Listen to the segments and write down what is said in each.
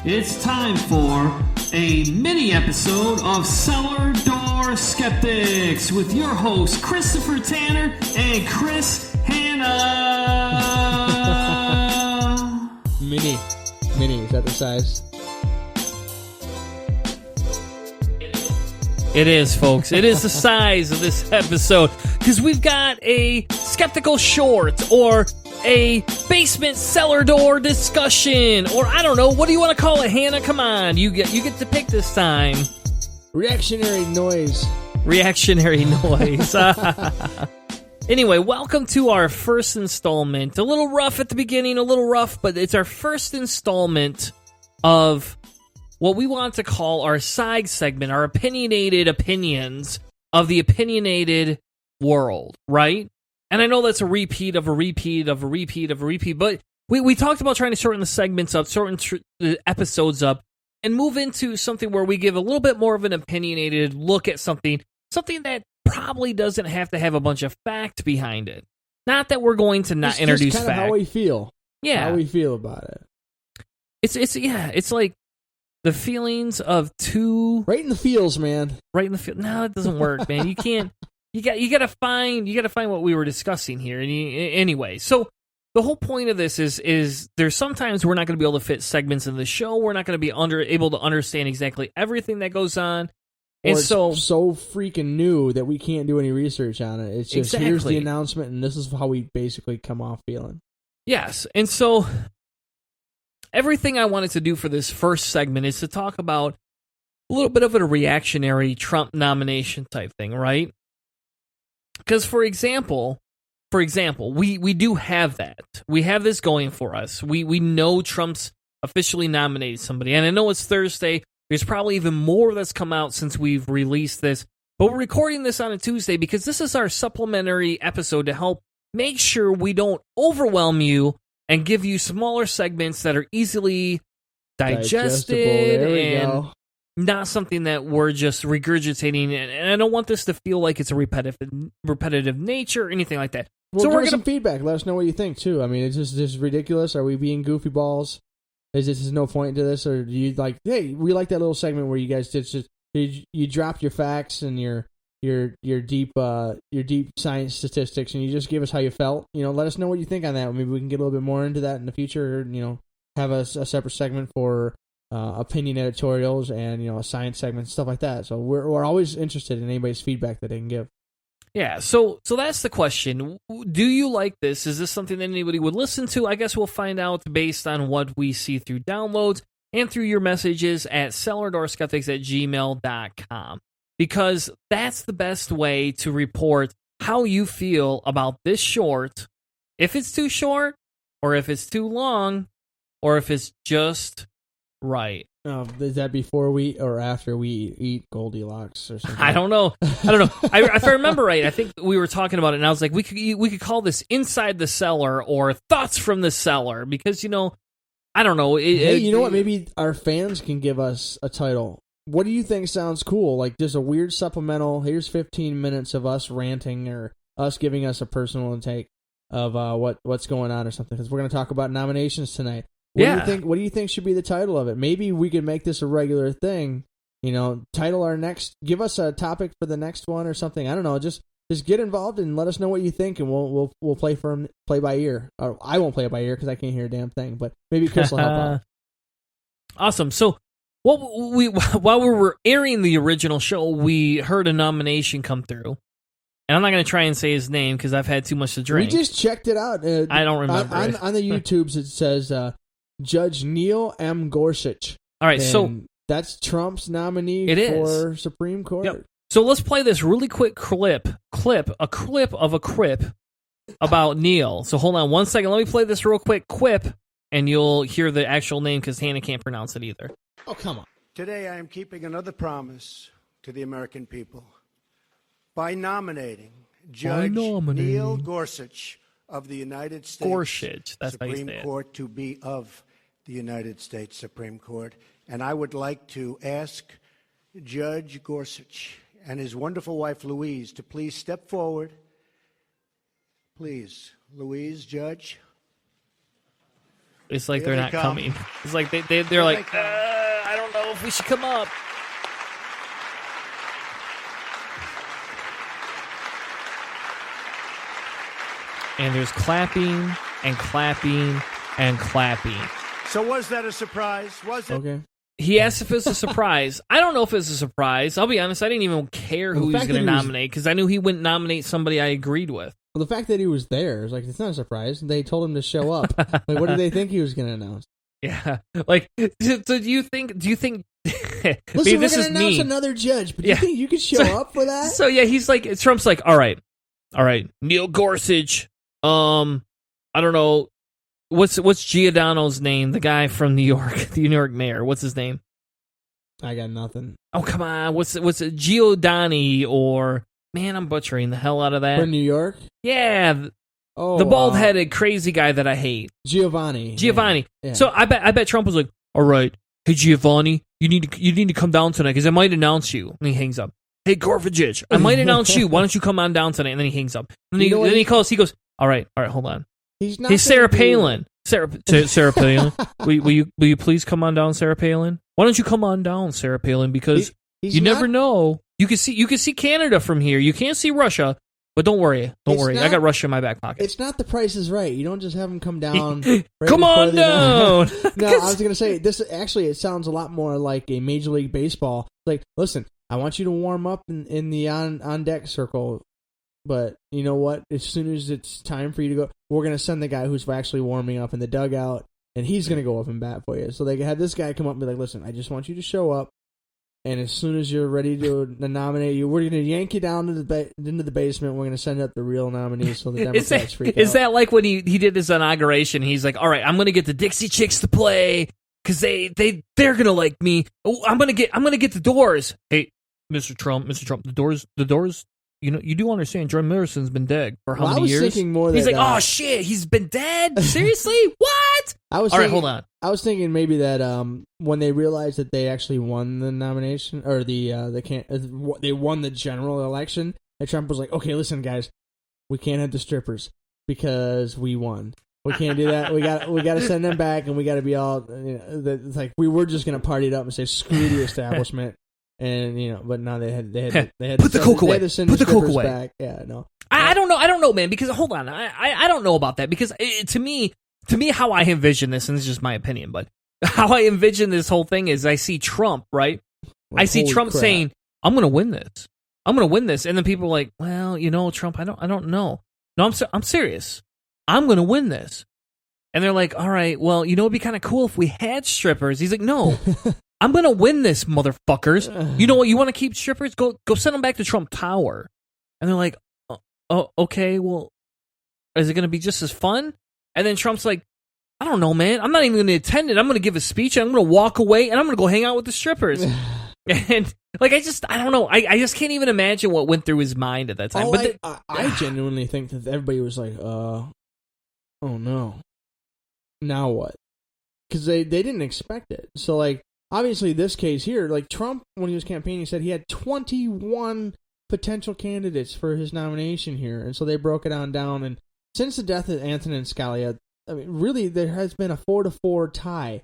It's time for a mini episode of Cellar Door Skeptics with your hosts Christopher Tanner and Chris Hanna. Mini, is that the size? It is, folks. It is the size of this episode because we've got a skeptical short or a basement cellar door discussion, or I don't know. What do you want to call it, Hannah? Come on, you get to pick this time. Reactionary noise. Anyway, welcome to our first installment. A little rough at the beginning, but it's our first installment of what we want to call our side segment, our opinionated opinions of the opinionated world, right? And I know that's a repeat of a repeat, but we talked about trying to shorten the segments up, the episodes up, and move into something where we give a little bit more of an opinionated look at something that probably doesn't have to have a bunch of fact behind it. Not that we're going to not introduce just fact. How we feel. Yeah. How we feel about it. It's like the feelings of two... Right in the feels, man. Right in the field. No, it doesn't work, man. You can't... You gotta find what we were discussing here. And anyway, so the whole point of this is there's sometimes we're not going to be able to fit segments in the show. We're not going to be able to understand exactly everything that goes on. And so freaking new that we can't do any research on it. It's just Here's the announcement, and this is how we basically come off feeling. Yes, and so everything I wanted to do for this first segment is to talk about a little bit of a reactionary Trump nomination type thing, right? Because, for example, we do have that. We have this going for us. We know Trump's officially nominated somebody. And I know it's Thursday. There's probably even more that's come out since we've released this. But we're recording this on a Tuesday because this is our supplementary episode to help make sure we don't overwhelm you and give you smaller segments that are easily digested and go. Not something that we're just regurgitating, and I don't want this to feel like it's a repetitive nature or anything like that. Well, so give we're us gonna some feedback. Let us know what you think too. I mean, is this ridiculous? Are we being goofy balls? Is this no point to this, or do you like? Hey, we like that little segment where you guys did just you dropped your facts and your deep science statistics, and you just give us how you felt. Let us know what you think on that. Maybe we can get a little bit more into that in the future. Or, have a separate segment for opinion editorials and a science segment, stuff like that. So we're always interested in anybody's feedback that they can give. Yeah, so that's the question. Do you like this? Is this something that anybody would listen to? I guess we'll find out based on what we see through downloads and through your messages at cellardoorskeptics@gmail.com, because that's the best way to report how you feel about this short, if it's too short, or if it's too long, or if it's just right. Is that before we or after we eat Goldilocks or something? I don't know. If I remember right, I think we were talking about it, and I was like, we could call this Inside the Cellar or Thoughts from the Cellar, because I don't know. You know what? Maybe our fans can give us a title. What do you think sounds cool? Like there's a weird supplemental. Here's 15 minutes of us ranting or us giving us a personal intake of what's going on or something, because we're going to talk about nominations tonight. What do you think should be the title of it? Maybe we could make this a regular thing. Title our next. Give us a topic for the next one or something. I don't know. Just get involved and let us know what you think, and we'll play by ear. Or I won't play it by ear because I can't hear a damn thing. But maybe Chris will help out. Awesome. So, while we were airing the original show, we heard a nomination come through. And I'm not going to try and say his name because I've had too much to drink. We just checked it out. I don't remember. On the YouTubes, it says Judge Neil M. Gorsuch. All right, and so that's Trump's nominee for Supreme Court. Yep. So let's play this really quick clip of a quip about Neil. So hold on one second. Let me play this real quick quip, and you'll hear the actual name because Hannah can't pronounce it either. Oh, come on. Today I am keeping another promise to the American people by nominating Judge Neil Gorsuch of the United States Supreme Court to be of the United States Supreme Court. And I would like to ask Judge Gorsuch and his wonderful wife, Louise, to please step forward. Please, Louise, Judge. It's like Here they're not come. coming. It's like they're like, I don't know if we should come up. And there's clapping and clapping and clapping. So was that a surprise? Was it? Okay. He asked if it was a surprise. I don't know if it's a surprise. I'll be honest. I didn't even care who he was going to nominate because I knew he wouldn't nominate somebody I agreed with. Well, the fact that he was there is like, it's not a surprise. They told him to show up. Like, what did they think he was going to announce? Yeah. Like, so do you think Listen, this we're going to is announce me. another judge, but do you think you could show up for that? So yeah, he's like, Trump's like, all right, Neil Gorsuch. I don't know. What's Giordano's name? The guy from New York, the New York mayor. What's his name? I got nothing. Oh, come on. What's it? Giordani or... Man, I'm butchering the hell out of that. For New York? Yeah. The bald-headed crazy guy that I hate. Giovanni. Yeah. So I bet Trump was like, all right, hey, Giovanni, you need to come down tonight because I might announce you. And he hangs up. Hey, Gorsuch, I might announce you. Why don't you come on down tonight? And then he hangs up. And then he calls. He goes, all right, hold on. Hey, Sarah Palin. Sarah Palin. will you please come on down, Sarah Palin? Why don't you come on down, Sarah Palin? Because you never know. You can see Canada from here. You can't see Russia, but don't worry. I got Russia in my back pocket. It's not The Price is Right. You don't just have them come down. Come on down. No, I was gonna say this. Actually, it sounds a lot more like a Major League Baseball. Like, listen, I want you to warm up in the on deck circle. But you know what? As soon as it's time for you to go, we're going to send the guy who's actually warming up in the dugout, and he's going to go up and bat for you. So they have this guy come up and be like, listen, I just want you to show up, and as soon as you're ready to nominate you, we're going to yank you down into the basement. We're going to send up the real nominees so the Democrats freak out. Is that like when he did his inauguration? He's like, all right, I'm going to get the Dixie Chicks to play because they're going to like me. Oh, I'm going to get the Doors. Hey, Mr. Trump, the Doors. You know, you do understand John Morrison's been dead for how many years? Thinking more he's that, like, oh shit, he's been dead? Seriously? What? All right, hold on. I was thinking maybe that when they realized that they actually won the nomination or they won the general election, that Trump was like, okay, listen, guys, we can't have the strippers because we won. We can't do that. We got to send them back, and we got to be all. It's like we were just gonna party it up and say screw the establishment. And but now they had put the coke away. Put the coke away. Back. Yeah, no. I don't know, man. Because hold on, I don't know about that. Because to me, how I envision this, and this is just my opinion, but how I envision this whole thing is, I see Trump, right? I see Trump saying, "I'm going to win this. I'm going to win this," and then people are like, "Well, Trump, I don't know. No, I'm serious. I'm going to win this." And they're like, "All right, well, it'd be kind of cool if we had strippers." He's like, "No." I'm going to win this, motherfuckers. You know what? You want to keep strippers? Go send them back to Trump Tower. And they're like, oh, okay, well, is it going to be just as fun? And then Trump's like, I don't know, man. I'm not even going to attend it. I'm going to give a speech, and I'm going to walk away, and I'm going to go hang out with the strippers. And, like, I don't know. I just can't even imagine what went through his mind at that time. I genuinely think that everybody was like, oh, no. Now what? Because they didn't expect it. So, like, obviously, this case here, like Trump, when he was campaigning, said he had 21 potential candidates for his nomination here. And so they broke it down. And since the death of Antonin Scalia, I mean, really, there has been a 4-4 tie.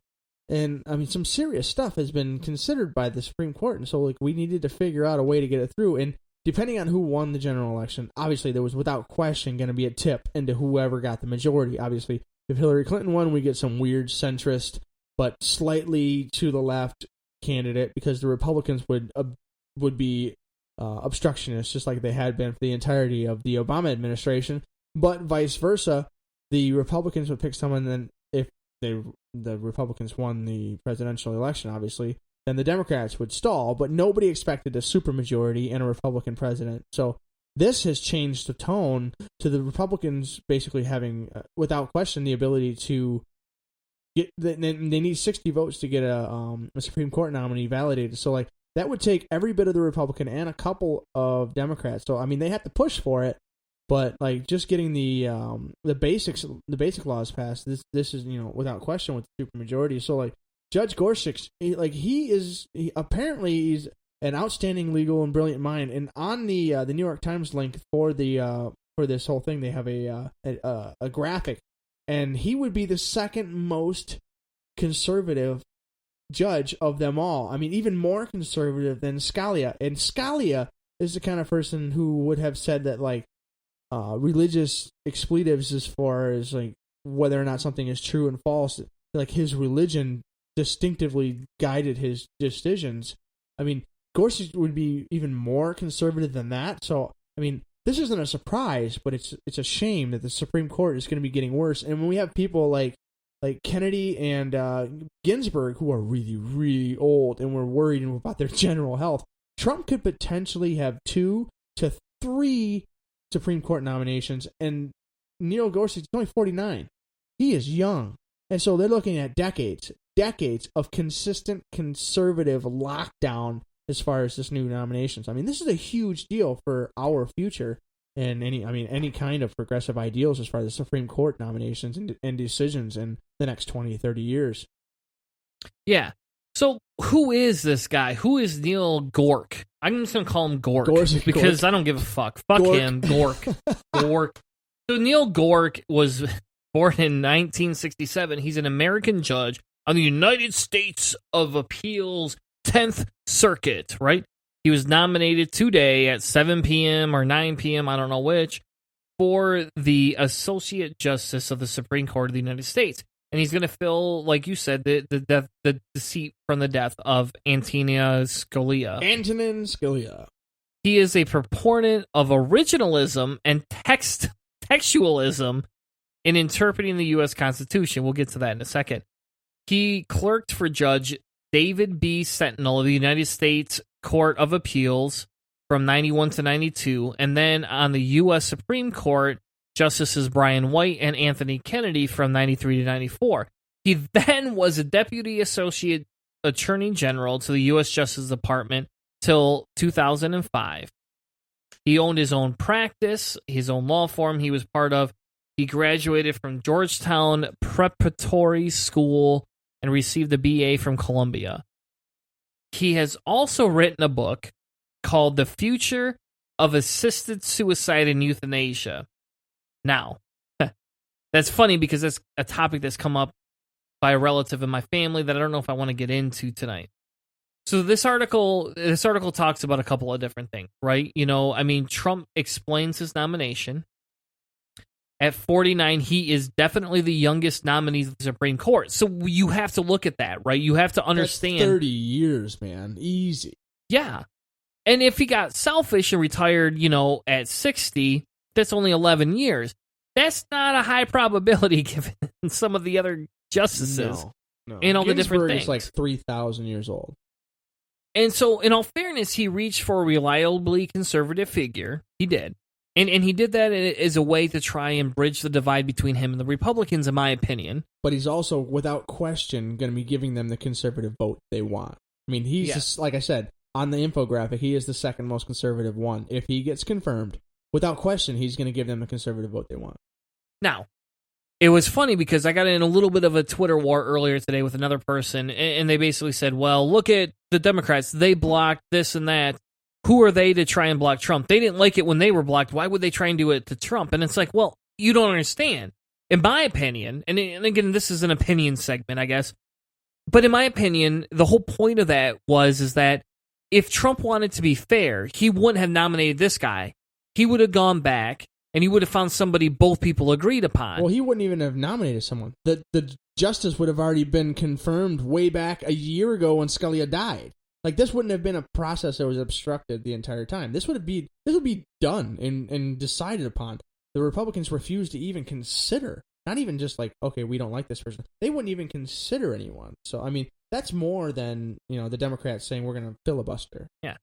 And, I mean, some serious stuff has been considered by the Supreme Court. And so, like, we needed to figure out a way to get it through. And depending on who won the general election, obviously, there was without question going to be a tip into whoever got the majority. Obviously, if Hillary Clinton won, we get some weird centrist but slightly to the left candidate, because the Republicans would be obstructionists, just like they had been for the entirety of the Obama administration. But vice versa, the Republicans would pick someone. Then, if the Republicans won the presidential election, obviously, then the Democrats would stall. But nobody expected a supermajority and a Republican president. So this has changed the tone to the Republicans basically having, without question, the ability to. They need 60 votes to get a Supreme Court nominee validated. So, like, that would take every bit of the Republican and a couple of Democrats. So, I mean, they have to push for it, but, like, just getting the basic laws passed, this is, without question with the supermajority. So, like, Judge Gorsuch, he's an outstanding legal and brilliant mind. And on the New York Times link for this whole thing, they have a graphic and he would be the second most conservative judge of them all. I mean, even more conservative than Scalia. And Scalia is the kind of person who would have said that, like, religious expletives as far as, like, whether or not something is true and false, like, his religion distinctively guided his decisions. I mean, Gorsuch would be even more conservative than that. So, I mean, this isn't a surprise, but it's a shame that the Supreme Court is going to be getting worse. And when we have people like Kennedy and Ginsburg, who are really, really old, and we're worried about their general health, Trump could potentially have 2 to 3 Supreme Court nominations, and Neil Gorsuch is only 49. He is young. And so they're looking at decades of consistent conservative lockdown as far as this new nominations. I mean, this is a huge deal for our future and any kind of progressive ideals as far as the Supreme Court nominations and decisions in the next 20, 30 years. Yeah. So who is this guy? Who is Neil Gork? I'm just going to call him Gork because I don't give a fuck. Fuck Gork. Him, Gork. Gork. So Neil Gork was born in 1967. He's an American judge on the United States of Appeals 10th Circuit, right? He was nominated today at 7 p.m. or 9 p.m., I don't know which, for the Associate Justice of the Supreme Court of the United States. And he's going to fill, like you said, the seat from the death of Antonin Scalia. He is a proponent of originalism and textualism in interpreting the U.S. Constitution. We'll get to that in a second. He clerked for Judge David B. Sentinel of the United States Court of Appeals from 91 to 92, and then on the U.S. Supreme Court, Justices Brian White and Anthony Kennedy from 93 to 94. He then was a Deputy Associate Attorney General to the U.S. Justice Department till 2005. He owned his own practice, his own law firm he graduated from Georgetown Preparatory School and received a BA from Columbia. He has also written a book called The Future of Assisted Suicide and Euthanasia. Now, that's funny because that's a topic that's come up by a relative in my family that I don't know if I want to get into tonight. So this article talks about a couple of different things, right? You know, I mean, Trump explains his nomination. At 49, he is definitely the youngest nominee to the Supreme Court. So you have to look at that, right? You have to understand. That's 30 years, man. Easy. Yeah. And if he got selfish and retired, at 60, that's only 11 years. That's not a high probability given some of the other justices no. and all the different things. Is like 3,000 years old. And so, in all fairness, he reached for a reliably conservative figure. He did. And he did that as a way to try and bridge the divide between him and the Republicans, in my opinion. But he's also, without question, going to be giving them the conservative vote they want. I mean, he's just, like I said, on the infographic, he is the second most conservative one. If he gets confirmed, without question, he's going to give them the conservative vote they want. Now, it was funny because I got in a little bit of a Twitter war earlier today with another person, and they basically said, well, look at the Democrats. They blocked this and that. Who are they to try and block Trump? They didn't like it when they were blocked. Why would they try and do it to Trump? And it's like, well, you don't understand. In my opinion, and again, this is an opinion segment, I guess, but in my opinion, the whole point of that is that if Trump wanted to be fair, he wouldn't have nominated this guy. He would have gone back, and he would have found somebody both people agreed upon. Well, he wouldn't even have nominated someone. The justice would have already been confirmed way back a year ago when Scalia died. Like, this wouldn't have been a process that was obstructed the entire time. This would be done and decided upon. The Republicans refused to even consider, not even just like, okay, we don't like this person. They wouldn't even consider anyone. So, I mean, that's more than, the Democrats saying we're going to filibuster. Yeah.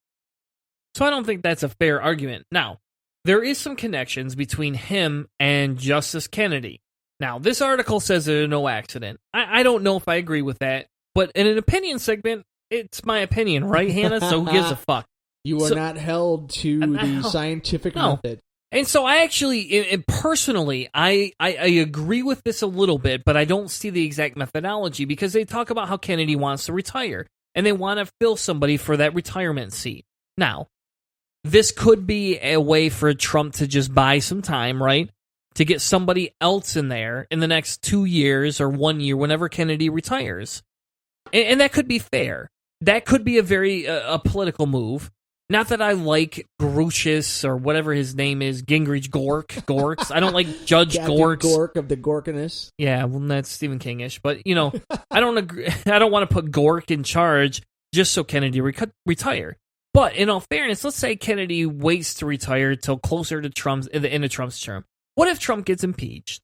So I don't think that's a fair argument. Now, there is some connections between him and Justice Kennedy. Now, this article says there's no accident. I don't know if I agree with that, but in an opinion segment, it's my opinion, right, Hannah? So who gives a fuck? You are not held to the scientific method. And so I actually, personally, I agree with this a little bit, but I don't see the exact methodology because they talk about how Kennedy wants to retire, and they want to fill somebody for that retirement seat. Now, this could be a way for Trump to just buy some time, right? to get somebody else in there in the next 2 years or 1 year, whenever Kennedy retires. And that could be fair. That could be a very a political move. Not that I like Gorsuch or whatever his name is, Gingrich Gorks. I don't like Judge Gorks. Gork of the Gorkiness. Yeah, well, that's Stephen King-ish. But, you know, I don't agree. I don't want to put Gork in charge just so Kennedy retire. But in all fairness, let's say Kennedy waits to retire till closer to Trump's the end of Trump's term. What if Trump gets impeached?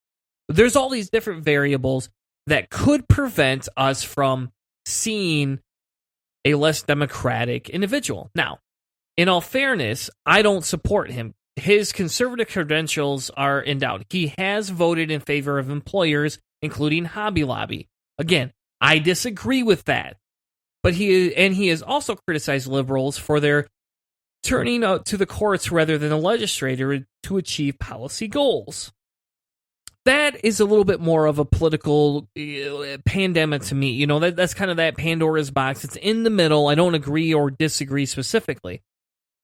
There's all these different variables that could prevent us from seeing a less democratic individual. Now, in all fairness, I don't support him. His conservative credentials are in doubt. He has voted in favor of employers, including Hobby Lobby. Again, I disagree with that. But he has also criticized liberals for their turning out to the courts rather than the legislature to achieve policy goals. That is a little bit more of a political pandemic to me. You know, that's kind of that Pandora's box. It's in the middle. I don't agree or disagree specifically.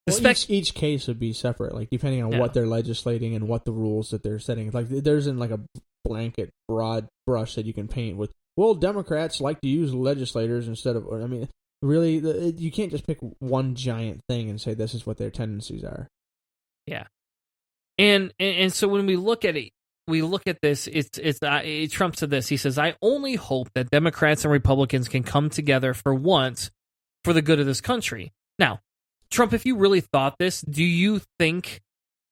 Well, each case would be separate, like depending on what they're legislating and what the rules that they're setting. Like there isn't like a blanket broad brush that you can paint with. Well, Democrats like to use legislators instead of. I mean, really, you can't just pick one giant thing and say this is what their tendencies are. Yeah, and so when we look at it, we look at this. Trump said this. He says, "I only hope that Democrats and Republicans can come together for once for the good of this country." Now, Trump, if you really thought this, do you think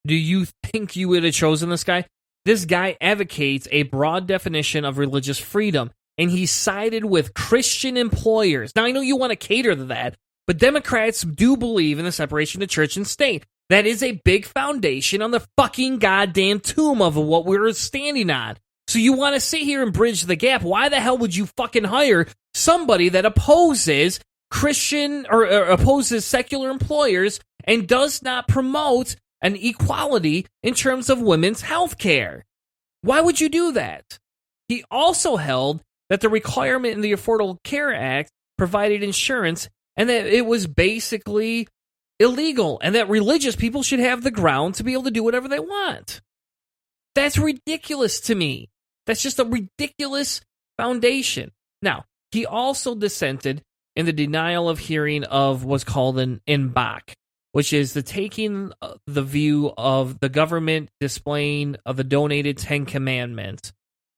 you would have chosen this guy? This guy advocates a broad definition of religious freedom, and he sided with Christian employers. Now, I know you want to cater to that, but Democrats do believe in the separation of church and state. That is a big foundation on the fucking goddamn tomb of what we're standing on. So you want to sit here and bridge the gap. Why the hell would you fucking hire somebody that opposes Christian or opposes secular employers and does not promote an equality in terms of women's health care? Why would you do that? He also held that the requirement in the Affordable Care Act provided insurance and that it was basically illegal and that religious people should have the ground to be able to do whatever they want. That's ridiculous to me. That's just a ridiculous foundation. Now, he also dissented in the denial of hearing of what's called an en-bak, which is the taking the view of the government displaying of the donated 10 Commandments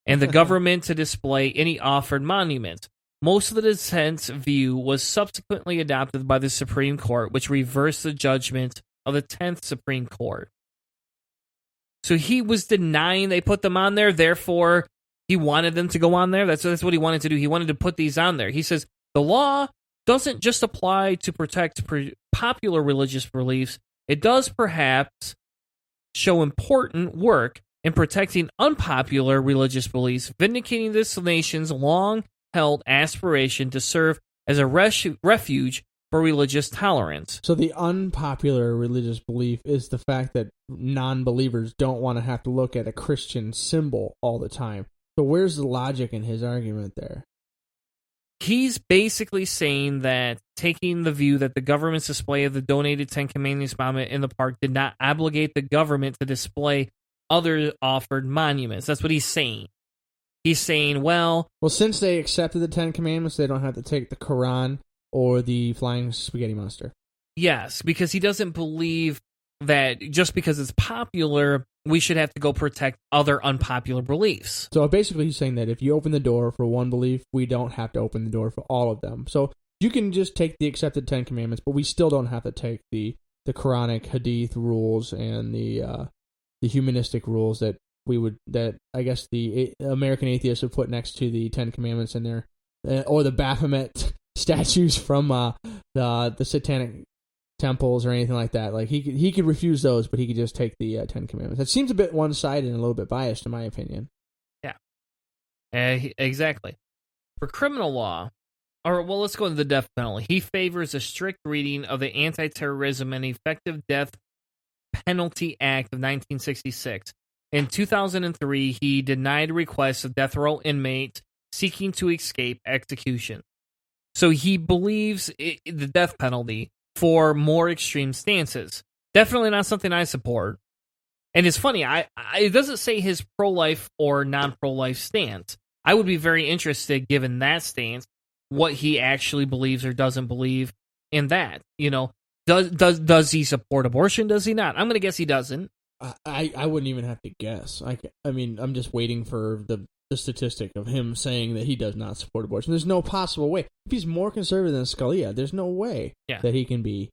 and the government to display any offered monuments. Most of the dissent's view was subsequently adopted by the Supreme Court, which reversed the judgment of the 10th Supreme Court. So he was denying they put them on there, therefore he wanted them to go on there. That's what he wanted to do. He wanted to put these on there. He says, the law doesn't just apply to protect popular religious beliefs. It does perhaps show important work in protecting unpopular religious beliefs, vindicating this nation's long-held aspiration to serve as a refuge for religious tolerance. So the unpopular religious belief is the fact that non-believers don't want to have to look at a Christian symbol all the time. So where's the logic in his argument there? He's basically saying that taking the view that the government's display of the donated 10 Commandments monument in the park did not obligate the government to display other offered monuments. That's what he's saying. He's saying, well, since they accepted the 10 Commandments, they don't have to take the Quran or the flying spaghetti monster. Yes, because he doesn't believe that just because it's popular, we should have to go protect other unpopular beliefs. So basically he's saying that if you open the door for one belief, we don't have to open the door for all of them. So you can just take the accepted 10 Commandments, but we still don't have to take the Quranic Hadith rules and the humanistic rules that I guess the American atheists would put next to the 10 Commandments in there, or the Baphomet statues from the satanic temples or anything like that. Like he could refuse those, but he could just take the 10 Commandments. That seems a bit one-sided and a little bit biased, in my opinion. Yeah, exactly. For criminal law, let's go into the death penalty. He favors a strict reading of the Anti-Terrorism and Effective Death Penalty Act of 1966. In 2003, he denied requests of death row inmates seeking to escape execution. So he believes the death penalty for more extreme stances. Definitely not something I support. And it's funny, it doesn't say his pro-life or non-pro-life stance. I would be very interested, given that stance, what he actually believes or doesn't believe in that. You know, does he support abortion? Does he not? I'm going to guess he doesn't. I wouldn't even have to guess. I mean, I'm just waiting for the statistic of him saying that he does not support abortion. There's no possible way. If he's more conservative than Scalia, there's no way that he can be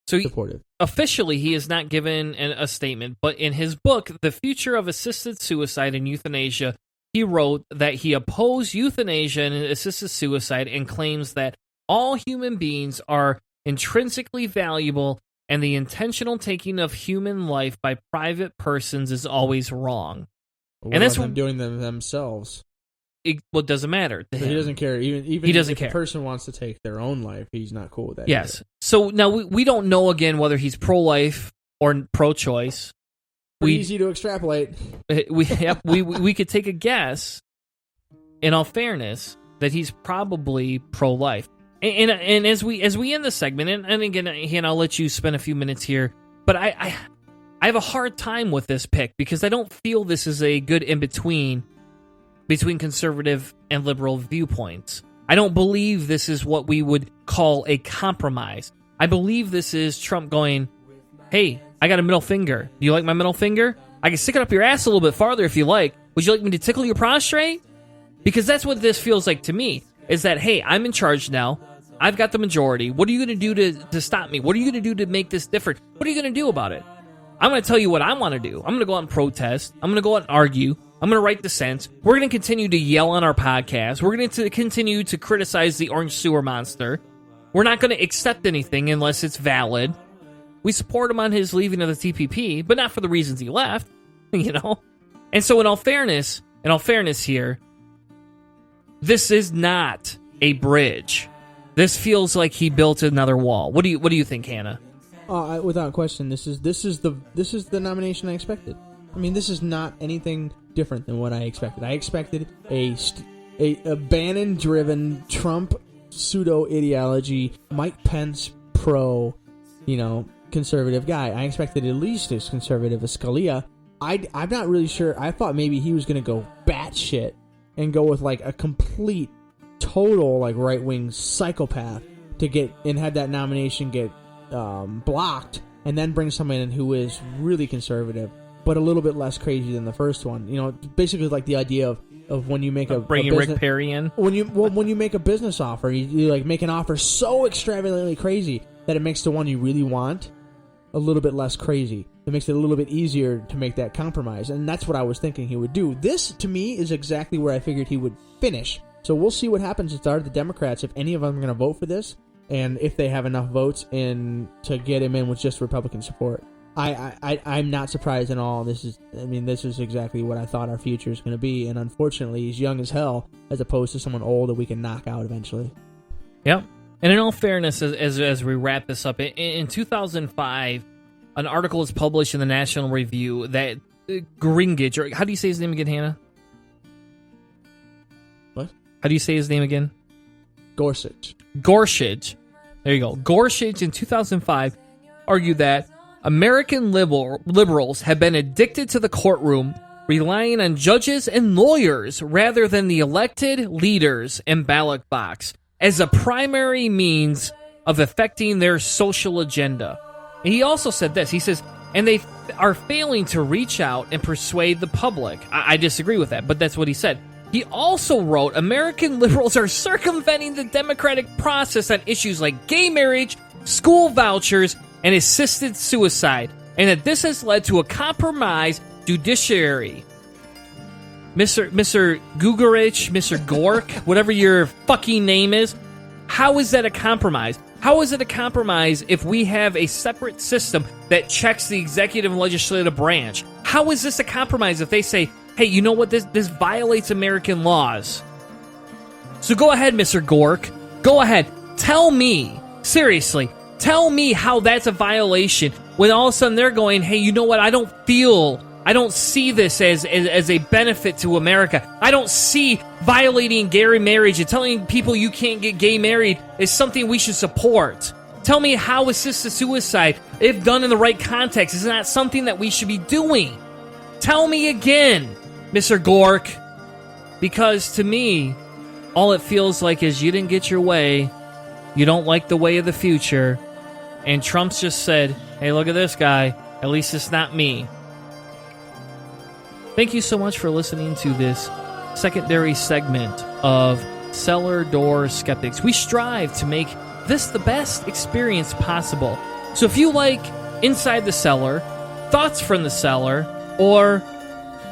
supportive. Officially, he has not given a statement, but in his book, The Future of Assisted Suicide and Euthanasia, he wrote that he opposed euthanasia and assisted suicide and claims that all human beings are intrinsically valuable and the intentional taking of human life by private persons is always wrong. And that's what doing them themselves. It doesn't matter. He doesn't care. Even he doesn't if care. A person wants to take their own life, he's not cool with that. Yes. Either. So now we don't know again whether he's pro-life or pro-choice. Easy to extrapolate. We could take a guess, in all fairness, that he's probably pro-life. And as we end the segment, and again, I'll let you spend a few minutes here, but I have a hard time with this pick because I don't feel this is a good in-between between conservative and liberal viewpoints. I don't believe this is what we would call a compromise. I believe this is Trump going, hey, I got a middle finger. Do you like my middle finger? I can stick it up your ass a little bit farther if you like. Would you like me to tickle your prostrate? Because that's what this feels like to me, is that, hey, I'm in charge now. I've got the majority. What are you going to do to stop me? What are you going to do to make this different? What are you going to do about it? I'm going to tell you what I want to do. I'm going to go out and protest. I'm going to go out and argue. I'm going to write dissents. We're going to continue to yell on our podcast. We're going to continue to criticize the orange sewer monster. We're not going to accept anything unless it's valid. We support him on his leaving of the TPP, but not for the reasons he left, you know? And so in all fairness here, this is not a bridge. This feels like he built another wall. What do you think, Hannah? Without question, this is the nomination I expected. I mean, this is not anything different than what I expected. I expected a Bannon-driven Trump pseudo-ideology, Mike Pence pro, conservative guy. I expected at least as conservative as Scalia. I'm not really sure. I thought maybe he was going to go batshit and go with like a complete, total like right-wing psychopath to get and have that nomination get blocked, and then bring someone in who is really conservative, but a little bit less crazy than the first one. Basically like the idea of when you make bringing Rick Perry in. When you make a business offer, you like make an offer so extravagantly crazy that it makes the one you really want a little bit less crazy. It makes it a little bit easier to make that compromise, and that's what I was thinking he would do. This, to me, is exactly where I figured he would finish. So we'll see what happens at the Democrats, if any of them are going to vote for this, and if they have enough votes in to get him in with just Republican support. I'm not surprised at all. This is exactly what I thought our future is going to be, and unfortunately, he's young as hell, as opposed to someone old that we can knock out eventually. Yep. And in all fairness, as we wrap this up, in 2005, an article is published in the National Review that Gringich, or how do you say his name again, Hannah? What? How do you say his name again? Gorsuch. There you go. Gorsuch in 2005 argued that American liberals have been addicted to the courtroom, relying on judges and lawyers rather than the elected leaders and ballot box as a primary means of affecting their social agenda. And he also said this. He says, and they are failing to reach out and persuade the public. I disagree with that, but that's what he said. He also wrote, American liberals are circumventing the democratic process on issues like gay marriage, school vouchers, and assisted suicide, and that this has led to a compromised judiciary. Mr. Gugarich, Mr. Gork, whatever your fucking name is, how is that a compromise? How is it a compromise if we have a separate system that checks the executive and legislative branch? How is this a compromise if they say, hey, you know what, this violates American laws? So go ahead, Mr. Gork. Go ahead. Tell me, seriously, tell me how that's a violation when all of a sudden they're going, hey, you know what, I don't see this as a benefit to America. I don't see violating gay marriage and telling people you can't get gay married is something we should support. Tell me how assisted suicide, if done in the right context, is not something that we should be doing. Tell me again, Mr. Gork. Because to me, all it feels like is you didn't get your way, you don't like the way of the future, and Trump's just said, hey, look at this guy, at least it's not me. Thank you so much for listening to this secondary segment of Cellar Door Skeptics. We strive to make this the best experience possible. So if you like Inside the Cellar, Thoughts from the Cellar, or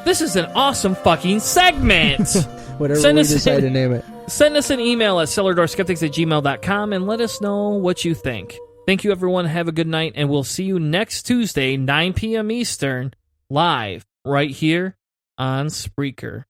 this is an awesome fucking segment, whatever we decide to name it, send us an email at cellardoorskeptics@gmail.com and let us know what you think. Thank you, everyone. Have a good night, and we'll see you next Tuesday, 9 p.m. Eastern, live right here on Spreaker.